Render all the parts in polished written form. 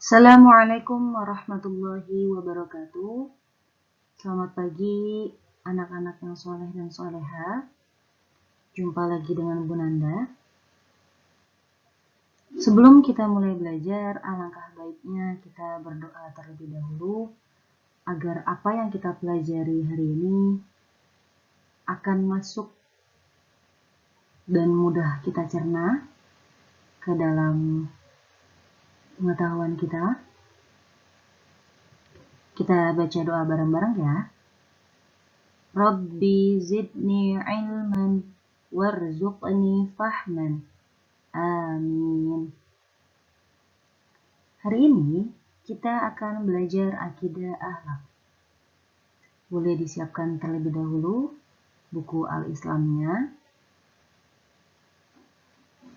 Assalamualaikum warahmatullahi wabarakatuh. Selamat pagi anak-anak yang soleh dan soleha. Jumpa lagi dengan Bu Nanda. Sebelum kita mulai belajar, alangkah baiknya kita berdoa terlebih dahulu agar apa yang kita pelajari hari ini akan masuk dan mudah kita cerna ke dalam pengetahuan kita. Kita baca doa bareng-bareng ya. Rabbi zidni ilman warzuqni fahman. Amin. Hari ini kita akan belajar akidah akhlak. Boleh disiapkan terlebih dahulu buku Al-Islamnya.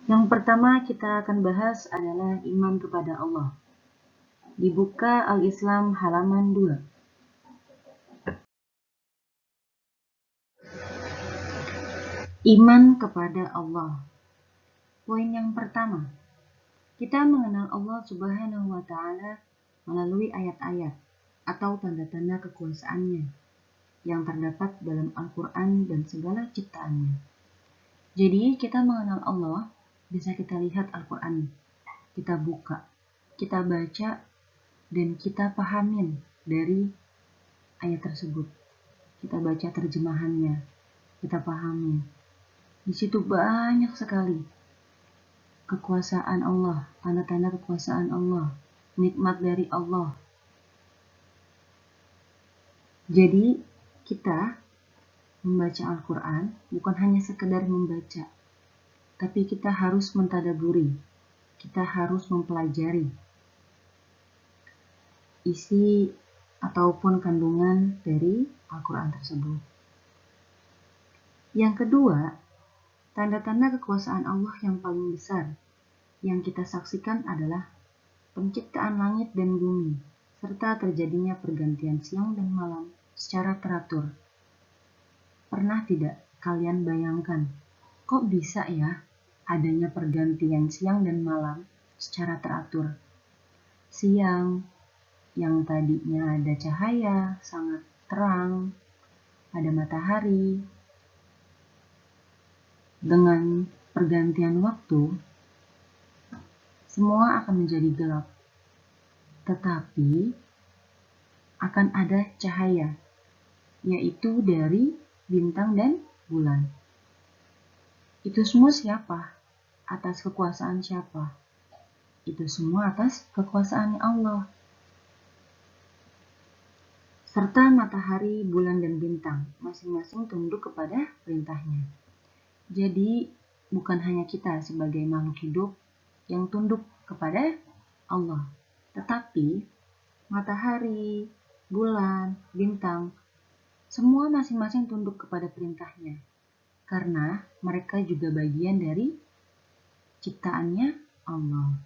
Yang pertama kita akan bahas adalah iman kepada Allah. Dibuka Al-Islam halaman 2. Iman kepada Allah. Poin yang pertama, kita mengenal Allah Subhanahu wa Ta'ala melalui ayat-ayat atau tanda-tanda kekuasaannya yang terdapat dalam Al-Quran dan segala ciptaannya. Jadi kita mengenal Allah bisa kita lihat Al-Quran, kita buka, kita baca, dan kita pahamin dari ayat tersebut. Kita baca terjemahannya, kita pahami. Di situ banyak sekali kekuasaan Allah, tanda-tanda kekuasaan Allah, nikmat dari Allah. Jadi kita membaca Al-Quran bukan hanya sekedar membaca, tapi kita harus mentadaburi, kita harus mempelajari isi ataupun kandungan dari Al-Quran tersebut. Yang kedua, tanda-tanda kekuasaan Allah yang paling besar yang kita saksikan adalah penciptaan langit dan bumi, serta terjadinya pergantian siang dan malam secara teratur. Pernah tidak kalian bayangkan, kok bisa ya adanya pergantian siang dan malam secara teratur? Siang yang tadinya ada cahaya sangat terang, ada matahari, dengan pergantian waktu, semua akan menjadi gelap. Tetapi akan ada cahaya, yaitu dari bintang dan bulan. Itu semua siapa? Atas kekuasaan siapa? Itu semua atas kekuasaan Allah. Serta matahari, bulan, dan bintang masing-masing tunduk kepada perintahnya. Jadi bukan hanya kita sebagai makhluk hidup yang tunduk kepada Allah, tetapi matahari, bulan, bintang, semua masing-masing tunduk kepada perintahnya, karena mereka juga bagian dari ciptaannya Allah.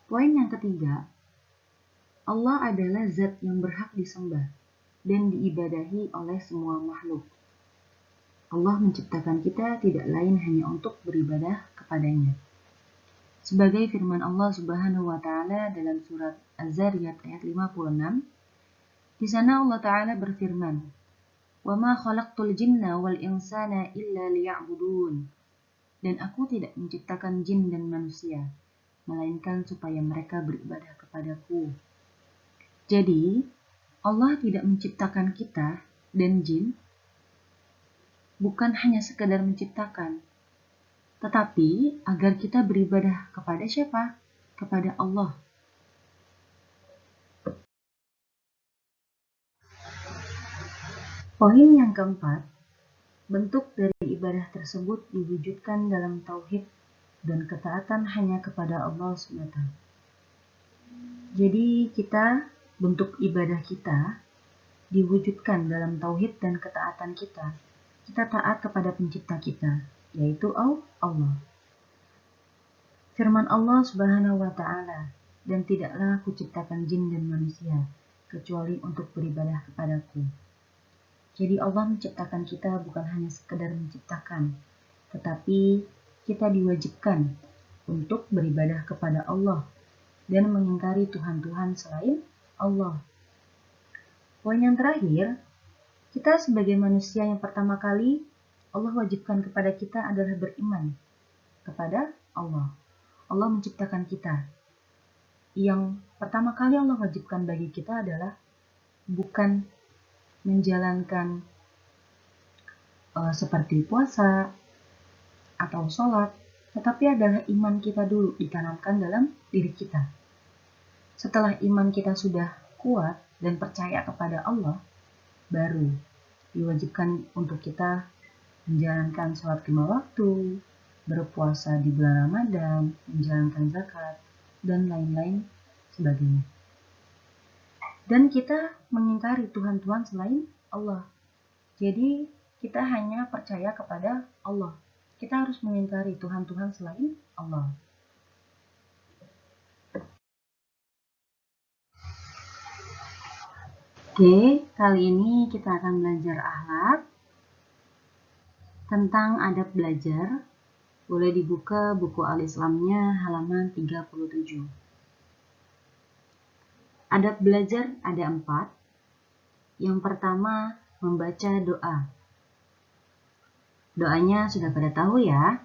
Poin yang ketiga, Allah adalah zat yang berhak disembah dan diibadahi oleh semua makhluk. Allah menciptakan kita tidak lain hanya untuk beribadah kepadanya. Sebagai firman Allah Subhanahu wa Ta'ala dalam surat Az-Zariyat ayat 56, di sana Allah Ta'ala berfirman, "Wa ma khalaqtul jinna wal insana illa liya'budun." Dan aku tidak menciptakan jin dan manusia, melainkan supaya mereka beribadah kepadaku. Jadi, Allah tidak menciptakan kita dan jin bukan hanya sekedar menciptakan, tetapi agar kita beribadah kepada siapa? Kepada Allah. Poin yang keempat, bentuk dari ibadah tersebut diwujudkan dalam tauhid dan ketaatan hanya kepada Allah SWT. Jadi bentuk ibadah kita diwujudkan dalam tauhid dan ketaatan kita. Kita taat kepada pencipta kita, yaitu Allah. Firman Allah Subhanahu wa Ta'ala, dan tidaklah kuciptakan jin dan manusia kecuali untuk beribadah kepadaku. Jadi Allah menciptakan kita bukan hanya sekedar menciptakan, tetapi kita diwajibkan untuk beribadah kepada Allah dan mengingkari Tuhan-Tuhan selain Allah. Poin yang terakhir, kita sebagai manusia yang pertama kali Allah wajibkan kepada kita adalah beriman kepada Allah. Allah menciptakan kita. Yang pertama kali Allah wajibkan bagi kita adalah bukan menjalankan seperti puasa atau sholat, tetapi adalah iman kita dulu ditanamkan dalam diri kita. Setelah iman kita sudah kuat dan percaya kepada Allah, baru diwajibkan untuk kita menjalankan sholat 5 waktu, berpuasa di bulan Ramadan, menjalankan zakat, dan lain-lain sebagainya. Dan kita mengingkari Tuhan-Tuhan selain Allah. Jadi kita hanya percaya kepada Allah. Kita harus mengingkari Tuhan-Tuhan selain Allah. Oke, kali ini kita akan belajar akhlak tentang adab belajar. Boleh dibuka buku Al-Islamnya halaman 37. Adab belajar ada 4. Yang pertama, membaca doa. Doanya sudah pada tahu ya.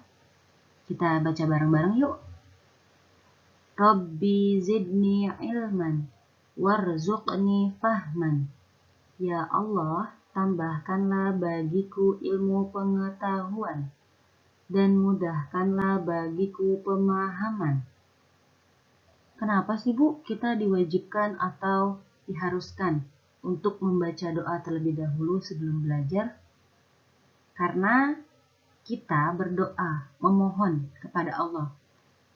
Kita baca bareng-bareng yuk. Rabbi zidni ilman warzuqni fahman. Ya Allah, tambahkanlah bagiku ilmu pengetahuan dan mudahkanlah bagiku pemahaman. Kenapa sih Bu kita diwajibkan atau diharuskan untuk membaca doa terlebih dahulu sebelum belajar? Karena kita berdoa, memohon kepada Allah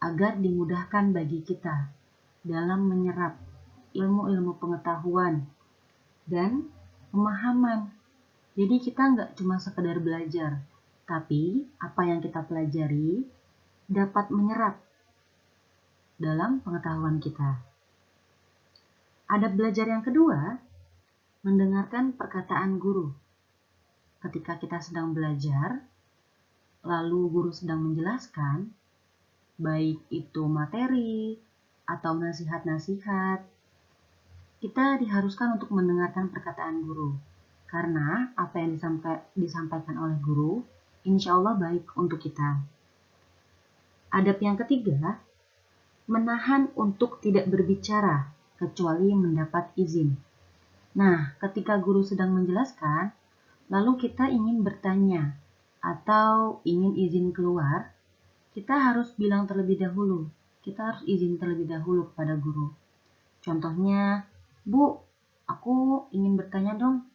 agar dimudahkan bagi kita dalam menyerap ilmu-ilmu pengetahuan dan pemahaman. Jadi kita nggak cuma sekedar belajar, tapi apa yang kita pelajari dapat menyerap dalam pengetahuan kita. Adab belajar yang kedua, mendengarkan perkataan guru. Ketika kita sedang belajar, lalu guru sedang menjelaskan, baik itu materi atau nasihat-nasihat, kita diharuskan untuk mendengarkan perkataan guru. Karena apa yang disampaikan oleh guru, insya Allah baik untuk kita. Adab yang ketiga, menahan untuk tidak berbicara, kecuali mendapat izin. Nah, ketika guru sedang menjelaskan, lalu kita ingin bertanya, atau ingin izin keluar, kita harus bilang terlebih dahulu. Kita harus izin terlebih dahulu kepada guru. Contohnya, Bu, aku ingin bertanya dong.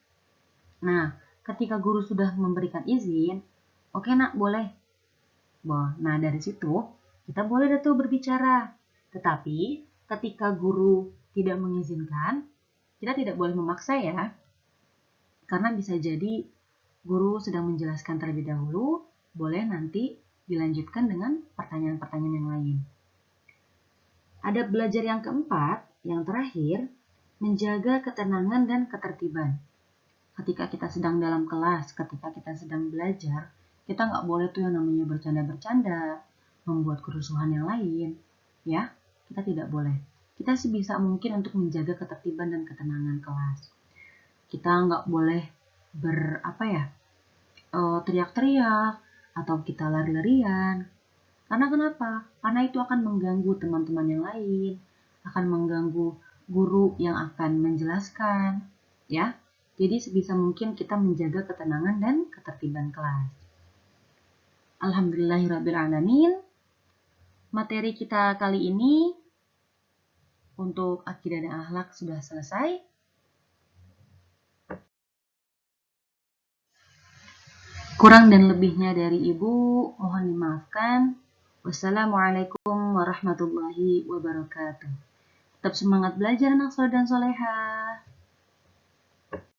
Nah, ketika guru sudah memberikan izin, oke nak, boleh. Nah, dari situ kita boleh tuh berbicara. Tetapi ketika guru tidak mengizinkan, kita tidak boleh memaksa ya. Karena bisa jadi guru sedang menjelaskan terlebih dahulu, boleh nanti dilanjutkan dengan pertanyaan-pertanyaan yang lain. Adab belajar yang keempat, yang terakhir, menjaga ketenangan dan ketertiban. Ketika kita sedang dalam kelas, ketika kita sedang belajar, kita nggak boleh tuh yang namanya bercanda-bercanda, membuat kerusuhan yang lain. Ya, kita tidak boleh. Kita sebisa mungkin untuk menjaga ketertiban dan ketenangan kelas. Kita nggak boleh teriak-teriak atau kita lari-larian. Karena kenapa? Karena itu akan mengganggu teman-teman yang lain, akan mengganggu guru yang akan menjelaskan, ya. Jadi sebisa mungkin kita menjaga ketenangan dan ketertiban kelas. Alhamdulillahirrabbilalamin. Materi kita kali ini untuk akidah dan akhlak sudah selesai. Kurang dan lebihnya dari Ibu mohon dimaafkan. Wassalamualaikum warahmatullahi wabarakatuh. Tetap semangat belajar anak soleh dan soleha.